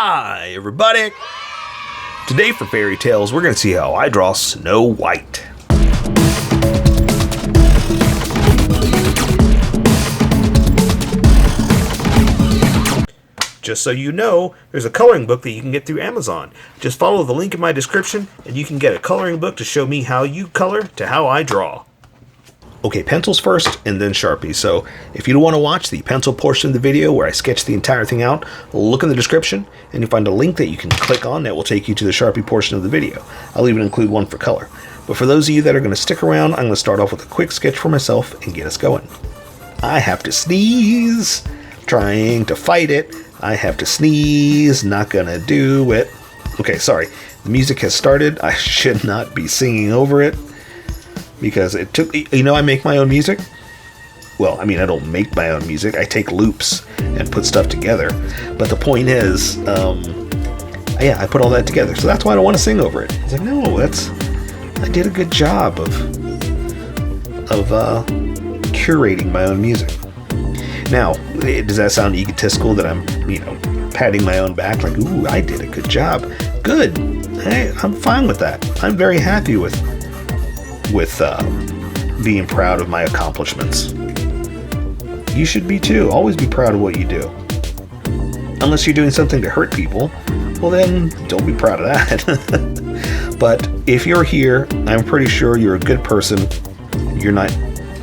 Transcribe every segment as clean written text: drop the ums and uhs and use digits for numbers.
Hi, everybody! Today for Fairy Tales, we're going to see how I draw Snow White. Just so you know, there's a coloring book that you can get through Amazon. Just follow the link in my description, and you can get a coloring book to show me how you color to how I draw. Okay, pencils first, and then Sharpies. So if you don't want to watch the pencil portion of the video where I sketch the entire thing out, look in the description, and you'll find a link that you can click on that will take you to the Sharpie portion of the video. I'll even include one for color. But for those of you that are going to stick around, I'm going to start off with a quick sketch for myself and get us going. I have to sneeze. Trying to fight it. I have to sneeze. Not going to do it. Okay, sorry. The music has started. I should not be singing over it. Because it took, I make my own music. Well, I mean, I don't make my own music. I take loops and put stuff together. But the point is, I put all that together. So that's why I don't want to sing over it. It's like, no, I did a good job of curating my own music. Now, does that sound egotistical that I'm, patting my own back? Like, ooh, I did a good job. Good. Hey, I'm fine with that. I'm very happy with being proud of my accomplishments. You should be too. Always be proud of what you do. Unless you're doing something to hurt people, well then, don't be proud of that. But if you're here, I'm pretty sure you're a good person. You're not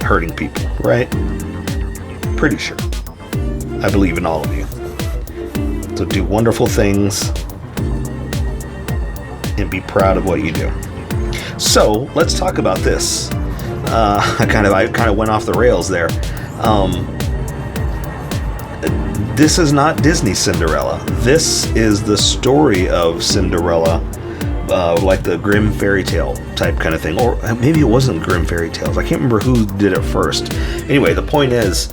hurting people, right? Pretty sure. I believe in all of you. So do wonderful things and be proud of what you do. So let's talk about this. I kind of went off the rails there. This is not Disney Cinderella. This is the story of Cinderella, like the Grimm fairy tale type kind of thing, or maybe it wasn't Grimm fairy tales. I can't remember who did it first. Anyway, the point is,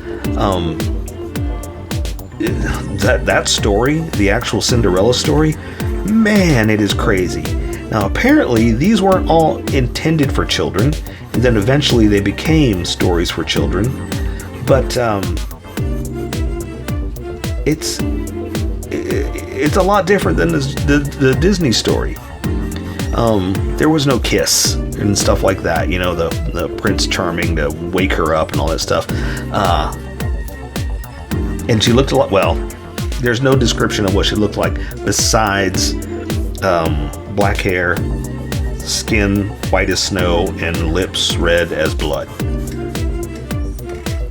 that story, the actual Cinderella story, man, it is crazy. Now, apparently, these weren't all intended for children, and then eventually they became stories for children. But it's a lot different than the Disney story. There was no kiss and stuff like that. The Prince Charming to wake her up and all that stuff. And she looked a lot. Well, there's no description of what she looked like besides. Black hair, skin white as snow, and lips red as blood.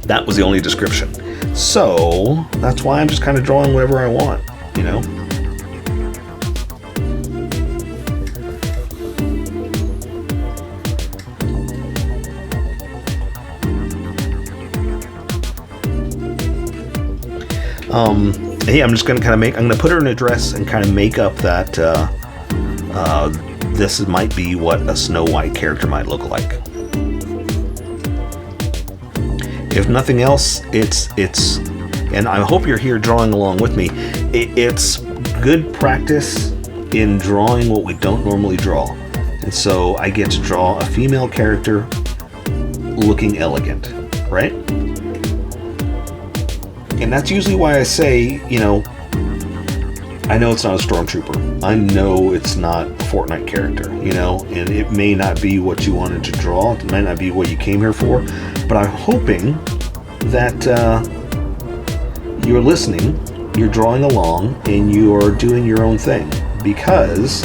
That was the only description. So that's why I'm just kind of drawing whatever I want, I'm just going to I'm going to put her in a dress and kind of make up that this might be what a Snow White character might look like. If nothing else, it's and I hope you're here drawing along with me. It's good practice in drawing what we don't normally draw. And so I get to draw a female character looking elegant, right? And that's usually why I say, I know it's not a stormtrooper. I know it's not a Fortnite character, and it may not be what you wanted to draw. It might not be what you came here for, but I'm hoping that you're listening, you're drawing along, and you're doing your own thing, because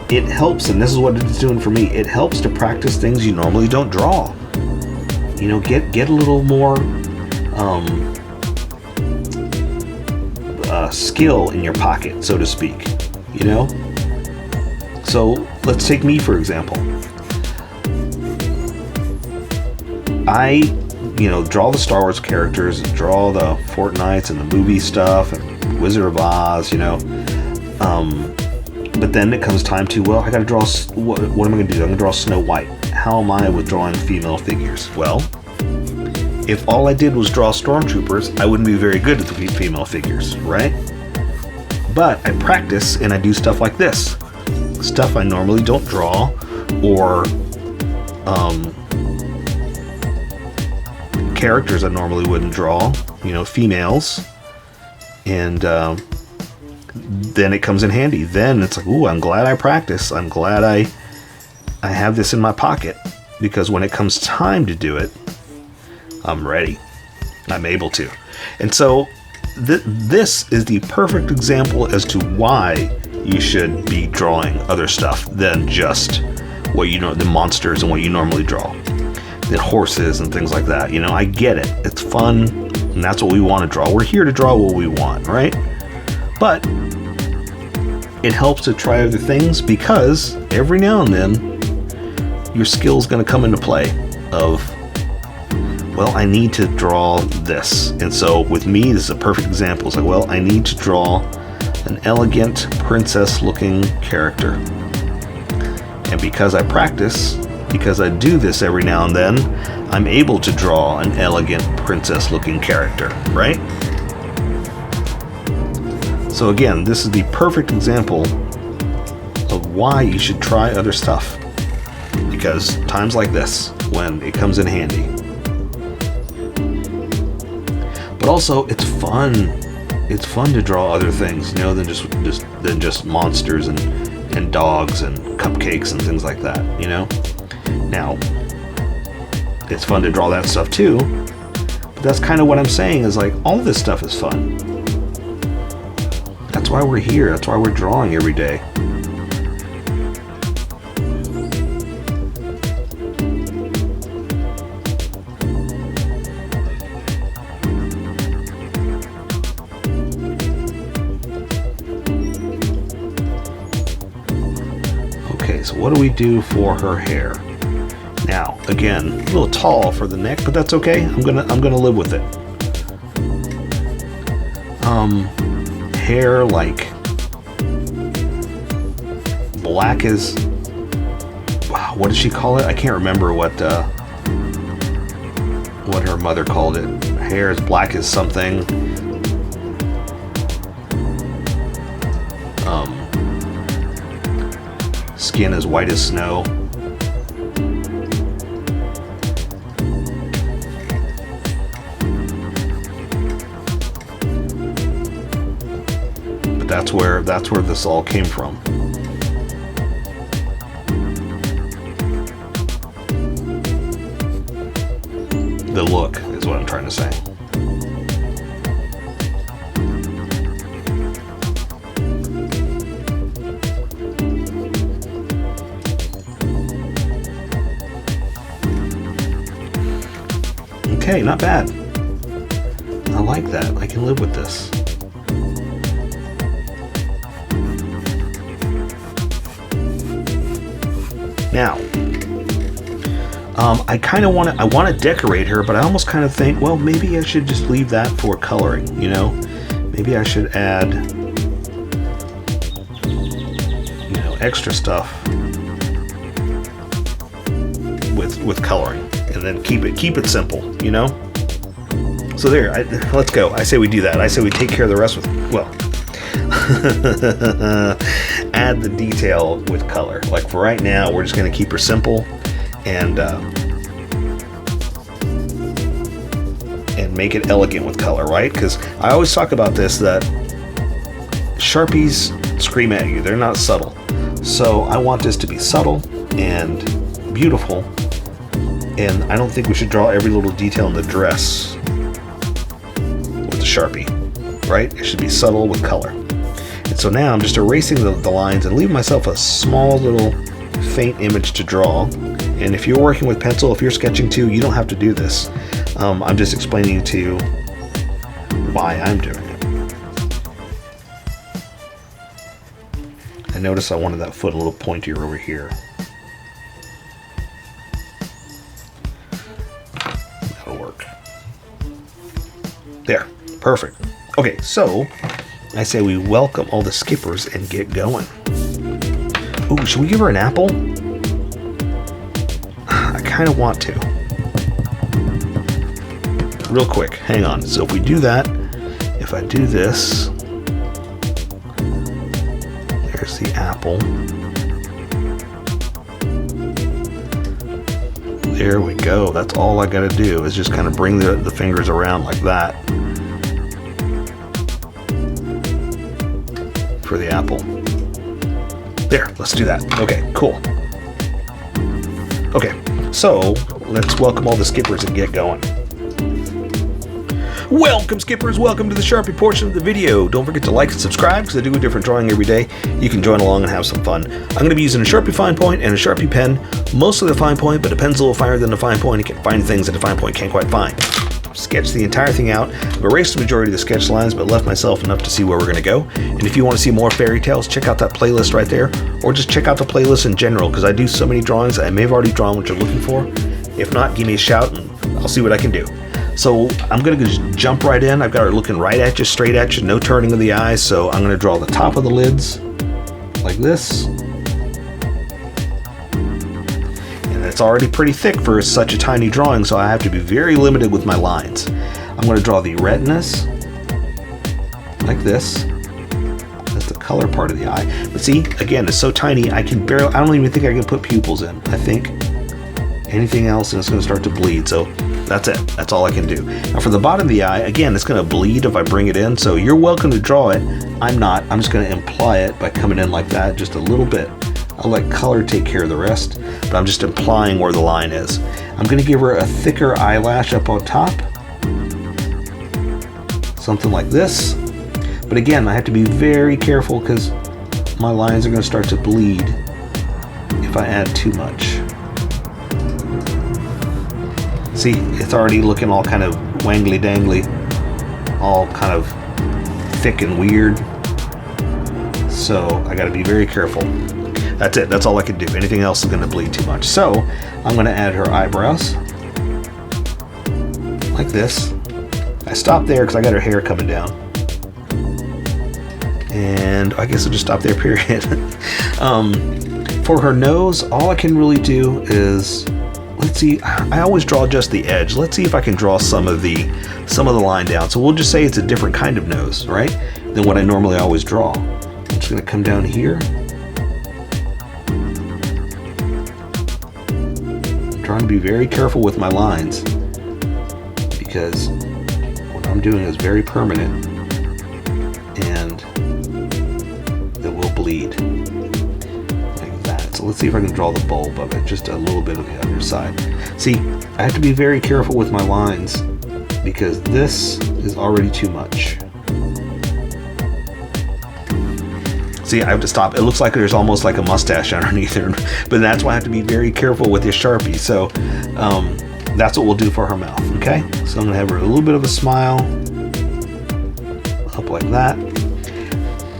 it helps, and this is what it's doing for me. It helps to practice things you normally don't draw. Get a little more skill in your pocket, so to speak, So let's take me, for example. I, draw the Star Wars characters, draw the Fortnites and the movie stuff and Wizard of Oz, but then it comes time to, I gotta draw, what am I gonna do? I'm gonna draw Snow White. How am I with drawing female figures? Well, if all I did was draw stormtroopers, I wouldn't be very good at the female figures, right? But I practice and I do stuff like this. Stuff I normally don't draw, or characters I normally wouldn't draw, females. And then it comes in handy. Then it's like, ooh, I'm glad I practice. I'm glad I have this in my pocket, because when it comes time to do it, I'm ready. I'm able to. And so this is the perfect example as to why you should be drawing other stuff than just what you know, the monsters and what you normally draw, the horses and things like that. You know, I get it. It's fun, and that's what we want to draw. We're here to draw what we want, right? But it helps to try other things, because every now and then your skill's going to come into play of, well, I need to draw this. And so with me, this is a perfect example. It's like, well, I need to draw an elegant princess looking character. And because I practice, because I do this every now and then, I'm able to draw an elegant princess looking character, right? So again, this is the perfect example of why you should try other stuff. Because times like this, when it comes in handy. But also, it's fun. It's fun to draw other things, you know, than just monsters and dogs and cupcakes and things like that, you know. Now, it's fun to draw that stuff too. But that's kind of what I'm saying, is like, all this stuff is fun. That's why we're here. That's why we're drawing every day. Okay, so what do we do for her hair? Now, again, a little tall for the neck, but that's okay. I'm gonna live with it. Hair like black as, what did she call it? I can't remember what her mother called it. Hair as black as something. Skin as white as snow. But that's where this all came from. The look is what I'm trying to say. Okay, not bad. I like that. I can live with this. Now, I kind of want to decorate her, but I almost kind of think, well, maybe I should just leave that for coloring, you know? Maybe I should add, you know, extra stuff with coloring, and then keep it simple, you know? So there, let's go. I say we do that. I say we take care of the rest with, well, add the detail with color. Like for right now, we're just going to keep her simple and make it elegant with color, right? Because I always talk about this, that Sharpies scream at you. They're not subtle. So I want this to be subtle and beautiful. And I don't think we should draw every little detail in the dress with the Sharpie, right? It should be subtle with color. And so now I'm just erasing the lines and leaving myself a small little faint image to draw. And if you're working with pencil, if you're sketching too, you don't have to do this. I'm just explaining to you why I'm doing it. I notice I wanted that foot a little pointier over here. That'll work. There, perfect. Okay, so I say we welcome all the skippers and get going. Ooh, should we give her an apple? I kind of want to. Real quick, hang on. So if we do that, if I do this, there's the apple. There we go. That's all I gotta do is just kind of bring the fingers around like that. for the apple. There, let's do that. Okay, cool. Okay, so let's welcome all the skippers and get going. Welcome, skippers. Welcome to the Sharpie portion of the video. Don't forget to like and subscribe because I do a different drawing every day. You can join along and have some fun. I'm going to be using a Sharpie fine point and a Sharpie pen. Mostly the fine point, but a pen's a little finer than the fine point. You can find things that a fine point can't quite find. Sketch the entire thing out. I've erased the majority of the sketch lines, but left myself enough to see where we're going to go. And if you want to see more fairy tales, check out that playlist right there, or just check out the playlist in general, because I do so many drawings I may have already drawn what you're looking for. If not, give me a shout and I'll see what I can do. So I'm going to just jump right in. I've got her looking right at you, straight at you, no turning of the eyes. So I'm going to draw the top of the lids like this. And it's already pretty thick for such a tiny drawing, so I have to be very limited with my lines. I'm going to draw the retinas like this. That's the color part of the eye. But see, again, it's so tiny, I don't even think I can put pupils in. I think anything else and it's going to start to bleed. So that's it. That's all I can do. Now for the bottom of the eye, again, it's going to bleed if I bring it in. So you're welcome to draw it. I'm not. I'm just going to imply it by coming in like that just a little bit. I'll let color take care of the rest, but I'm just implying where the line is. I'm going to give her a thicker eyelash up on top. Something like this. But again, I have to be very careful because my lines are going to start to bleed if I add too much. See, it's already looking all kind of wangly dangly, all kind of thick and weird. So I got to be very careful. That's it. That's all I can do. Anything else is going to bleed too much. So I'm going to add her eyebrows like this. I stopped there because I got her hair coming down. And I guess I'll just stop there, period. For her nose, all I can really do is, let's see, I always draw just the edge. Let's see if I can draw some of the line down. So we'll just say it's a different kind of nose, right, than what I normally always draw. I'm just going to come down here. I'm trying to be very careful with my lines because what I'm doing is very permanent and it will bleed. So let's see if I can draw the bulb of it, just a little bit of the underside. See, I have to be very careful with my lines because this is already too much. See, I have to stop. It looks like there's almost like a mustache underneath there, but that's why I have to be very careful with this Sharpie. So that's what we'll do for her mouth, okay? So I'm gonna have her a little bit of a smile, up like that.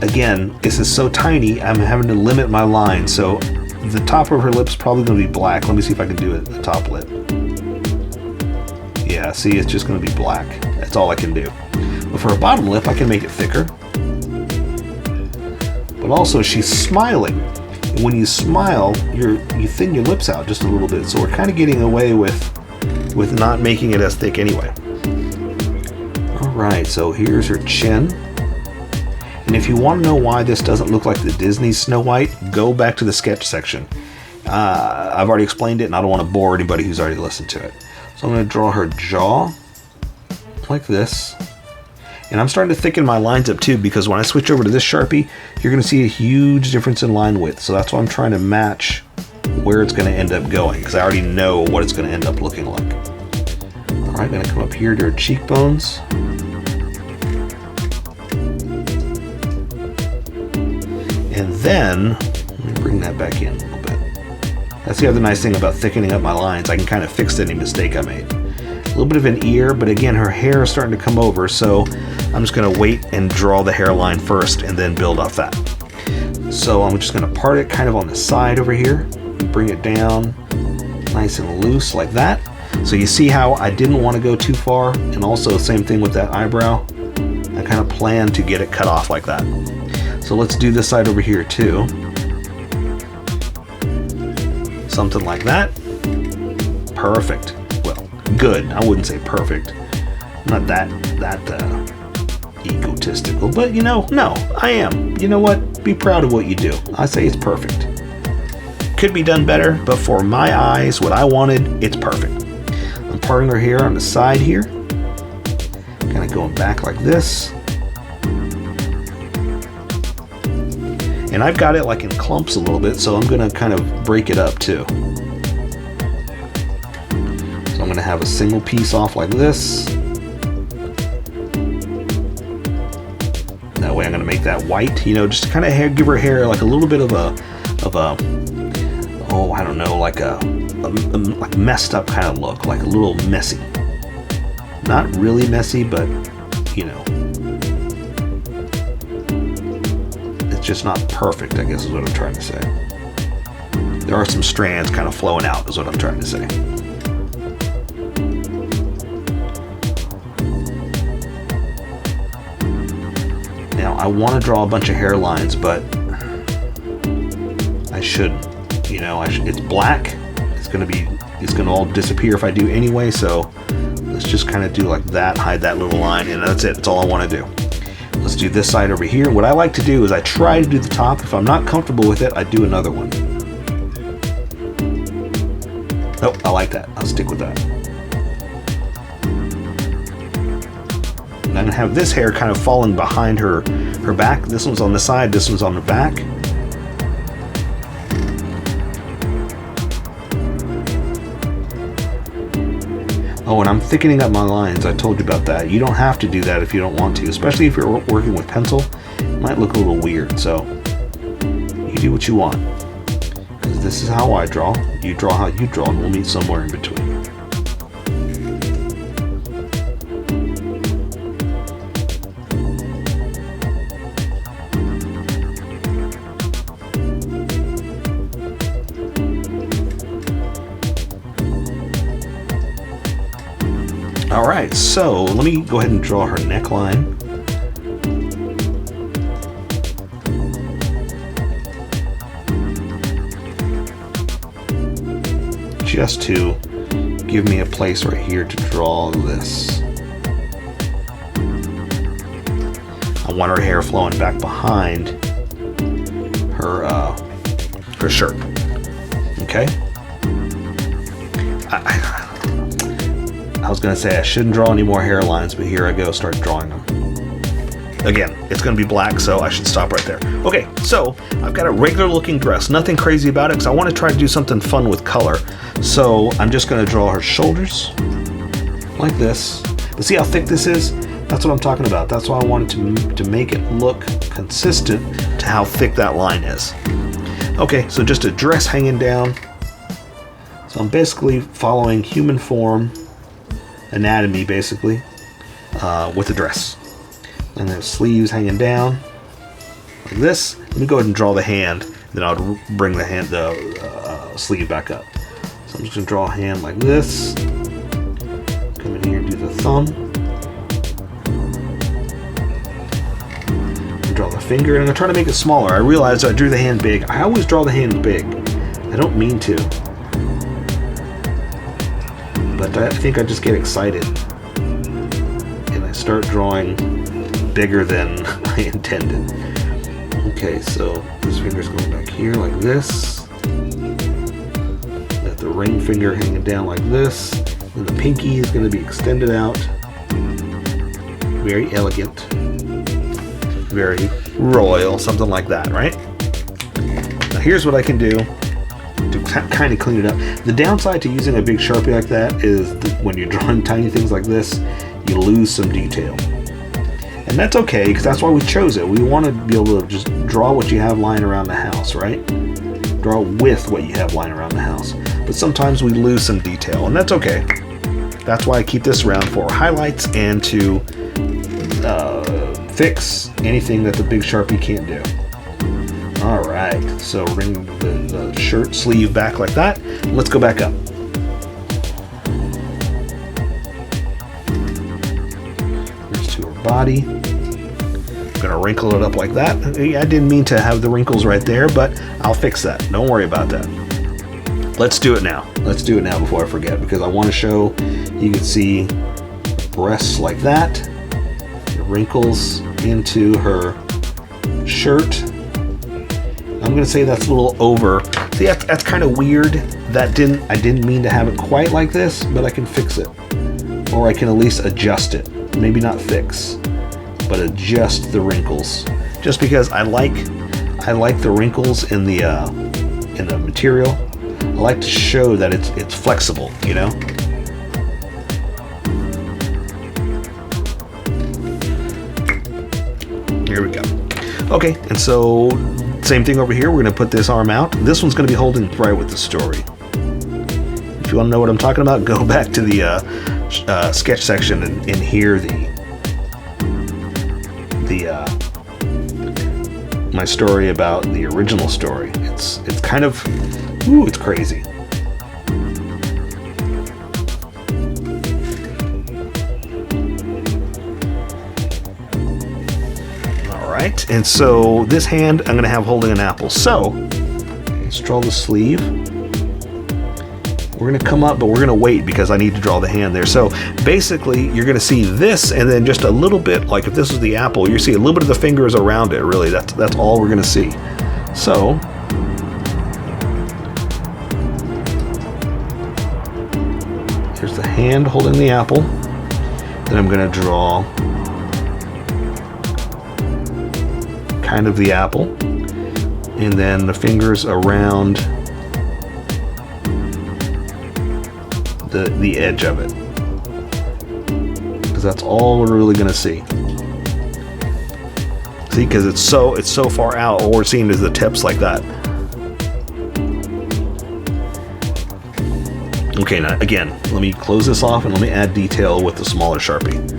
Again, this is so tiny, I'm having to limit my line. So the top of her lip's probably going to be black. Let me see if I can do it, the top lip. Yeah, see, it's just going to be black. That's all I can do. But for her bottom lip, I can make it thicker. But also, she's smiling. And when you smile, you thin your lips out just a little bit. So we're kind of getting away with not making it as thick anyway. All right, so here's her chin. And if you want to know why this doesn't look like the Disney Snow White, go back to the sketch section. I've already explained it and I don't want to bore anybody who's already listened to it. So I'm going to draw her jaw like this. And I'm starting to thicken my lines up too because when I switch over to this Sharpie, you're going to see a huge difference in line width. So that's why I'm trying to match where it's going to end up going because I already know what it's going to end up looking like. All right, I'm going to come up here to her cheekbones. And then, let me bring that back in a little bit. That's the other nice thing about thickening up my lines. I can kind of fix any mistake I made. A little bit of an ear, but again, her hair is starting to come over, so I'm just going to wait and draw the hairline first and then build off that. So I'm just going to part it kind of on the side over here. Bring it down nice and loose like that. So you see how I didn't want to go too far, and also same thing with that eyebrow. I kind of planned to get it cut off like that. So let's do this side over here too. Something like that. Perfect. Well, good. I wouldn't say perfect. Not that egotistical, but you know, no, I am. You know what? Be proud of what you do. I say it's perfect. Could be done better, but for my eyes, what I wanted, it's perfect. I'm parting her hair on the side here. Kind of going back like this. And I've got it like in clumps a little bit, so I'm gonna kind of break it up too. So I'm gonna have a single piece off like this. That way I'm gonna make that white, you know, just to kind of give her hair like a little bit of a, oh, I don't know, like a like messed up kind of look, like a little messy. Not really messy, but you know, it's just not perfect, I guess is what I'm trying to say. There are some strands kind of flowing out is what I'm trying to say. Now I want to draw a bunch of hairlines, but I shouldn't. You know, it's black. It's gonna all disappear if I do anyway. So let's just kind of do like that, hide that little line, and that's it. That's all I want to do. Let's do this side over here. What I like to do is I try to do the top. If I'm not comfortable with it, I do another one. Oh, I like that. I'll stick with that. And I'm gonna have this hair kind of falling behind her back. This one's on the side, this one's on the back. Oh, and I'm thickening up my lines. I told you about that. You don't have to do that if you don't want to, especially if you're working with pencil. It might look a little weird, so you do what you want. Because this is how I draw. You draw how you draw, and we'll meet somewhere in between. Alright, so let me go ahead and draw her neckline. Just to give me a place right here to draw this. I want her hair flowing back behind her shirt. Okay? I was going to say I shouldn't draw any more hairlines, but here I go, start drawing them. Again, it's going to be black, so I should stop right there. Okay, so I've got a regular looking dress. Nothing crazy about it, because I want to try to do something fun with color. So I'm just going to draw her shoulders like this. But see how thick this is? That's what I'm talking about. That's why I wanted to make it look consistent to how thick that line is. Okay, so just a dress hanging down. So I'm basically following human form anatomy, basically, with the dress. And the sleeves hanging down like this. Let me go ahead and draw the hand, then I'll bring the sleeve back up. So I'm just going to draw a hand like this. Come in here and do the thumb. And draw the finger, and I'm going to try to make it smaller. I realized I drew the hand big. I always draw the hand big. I don't mean to. But I think I just get excited and I start drawing bigger than I intended. Okay, so this finger's going back here like this. Got the ring finger hanging down like this. And the pinky is going to be extended out. Very elegant. Very royal, something like that, right? Now here's what I can do to kind of clean it up. The downside to using a big Sharpie like that is that when you're drawing tiny things like this, you lose some detail. And that's okay, because that's why we chose it. We want to be able to just draw what you have lying around the house, right? Draw with what you have lying around the house. But sometimes we lose some detail, and that's okay. That's why I keep this around for highlights and to fix anything that the big Sharpie can't do. Alright, so bring the shirt sleeve back like that. Let's go back up. Here's to her body. I'm going to wrinkle it up like that. I didn't mean to have the wrinkles right there, but I'll fix that. Don't worry about that. Let's do it now. Let's do it now before I forget, because I want to show you can see breasts like that. The wrinkles into her shirt. I'm going to say that's a little over. See, that's kind of weird. I didn't mean to have it quite like this, but I can fix it. Or I can at least adjust it. Maybe not fix, but adjust the wrinkles. Just because I like I like the wrinkles in the material. I like to show that it's flexible, you know. Here we go. Okay, and so same thing over here. We're going to put this arm out. This one's going to be holding right with the story. If you want to know what I'm talking about, go back to the sketch section and hear my story about the original story. It's kind of, ooh, it's crazy. Alright, and so this hand I'm going to have holding an apple. So, let's draw the sleeve. We're going to come up, but we're going to wait because I need to draw the hand there. So basically, you're going to see this and then just a little bit, like if this was the apple, you see a little bit of the fingers around it, really. That's all we're going to see. So, here's the hand holding the apple. Then I'm going to draw kind of the apple. And then the fingers around the edge of it, because that's all we're really going to see. See, because it's so far out, all we're seeing is the tips like that. Okay, now again, let me close this off and let me add detail with the smaller Sharpie.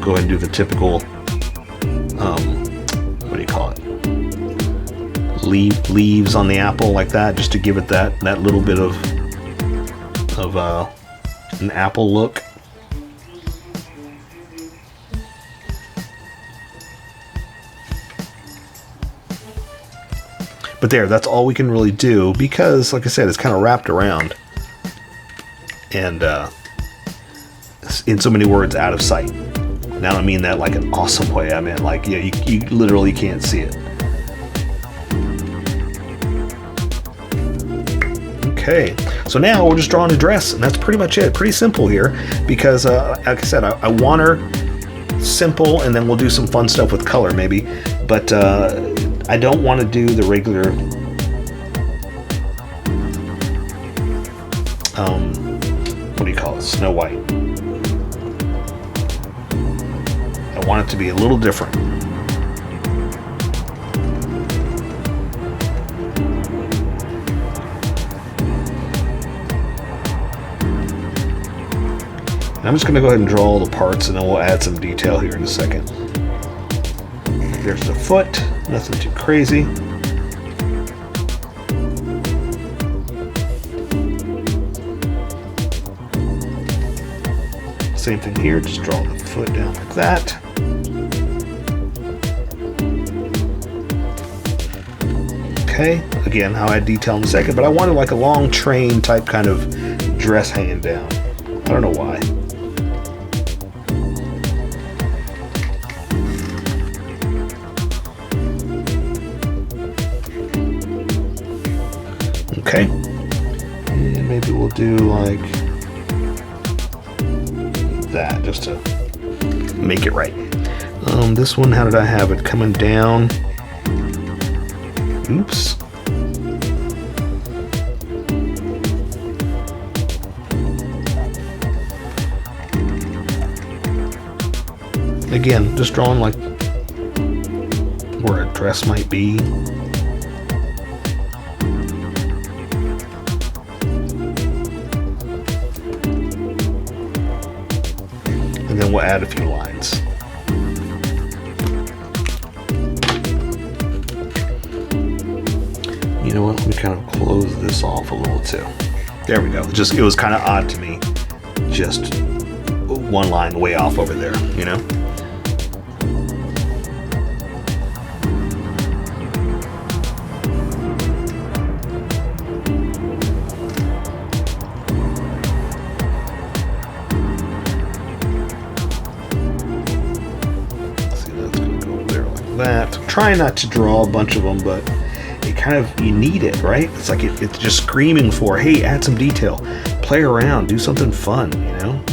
Go ahead and do the typical, what do you call it? Leaves on the apple like that, just to give it that little bit of an apple look. But there, that's all we can really do because, like I said, it's kind of wrapped around and in so many words, out of sight. And I don't mean that like an awesome way. I mean like, yeah, you literally can't see it. Okay, so now we're just drawing a dress, and that's pretty much it. Pretty simple here, because like I said, I want her simple, and then we'll do some fun stuff with color maybe. But I don't want to do the regular what do you call it? Snow White. I want it to be a little different. And I'm just going to go ahead and draw all the parts, and then we'll add some detail here in a second. There's the foot, nothing too crazy. Same thing here, just draw the foot down like that. Okay, again, I'll add detail in a second, but I wanted like a long train type kind of dress hanging down. I don't know why. Okay, and maybe we'll do like that just to make it right. This one, how did I have it coming down? Oops. Again, just drawing like where a dress might be. And then we'll add a few lines. You know what? Let me kind of close this off a little too. There we go. It was kind of odd to me. Just one line way off over there, you know? trying not to draw a bunch of them, but it kind of, you need it, right? It's like it's just screaming for, hey, add some detail, play around, do something fun, you know?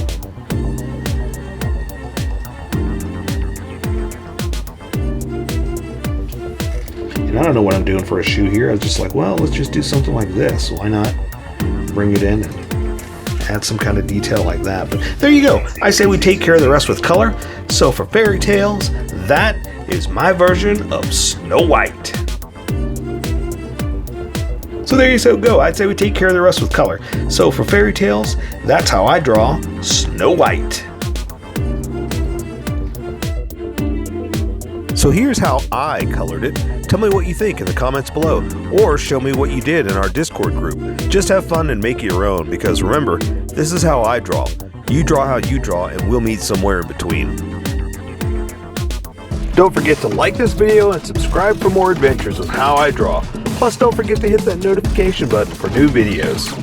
And I don't know what I'm doing for a shoe here. I was just like, well, let's just do something like this. Why not bring it in and add some kind of detail like that? But there you go. I say we take care of the rest with color. So for fairy tales, that is my version of Snow White. So there you go. I'd say we take care of the rest with color. So for fairy tales, that's how I draw Snow White. So here's how I colored it. Tell me what you think in the comments below, or show me what you did in our Discord group. Just have fun and make it your own, because remember, this is how I draw. You draw how you draw, and we'll meet somewhere in between. Don't forget to like this video and subscribe for more adventures with How I Draw. Plus, don't forget to hit that notification button for new videos.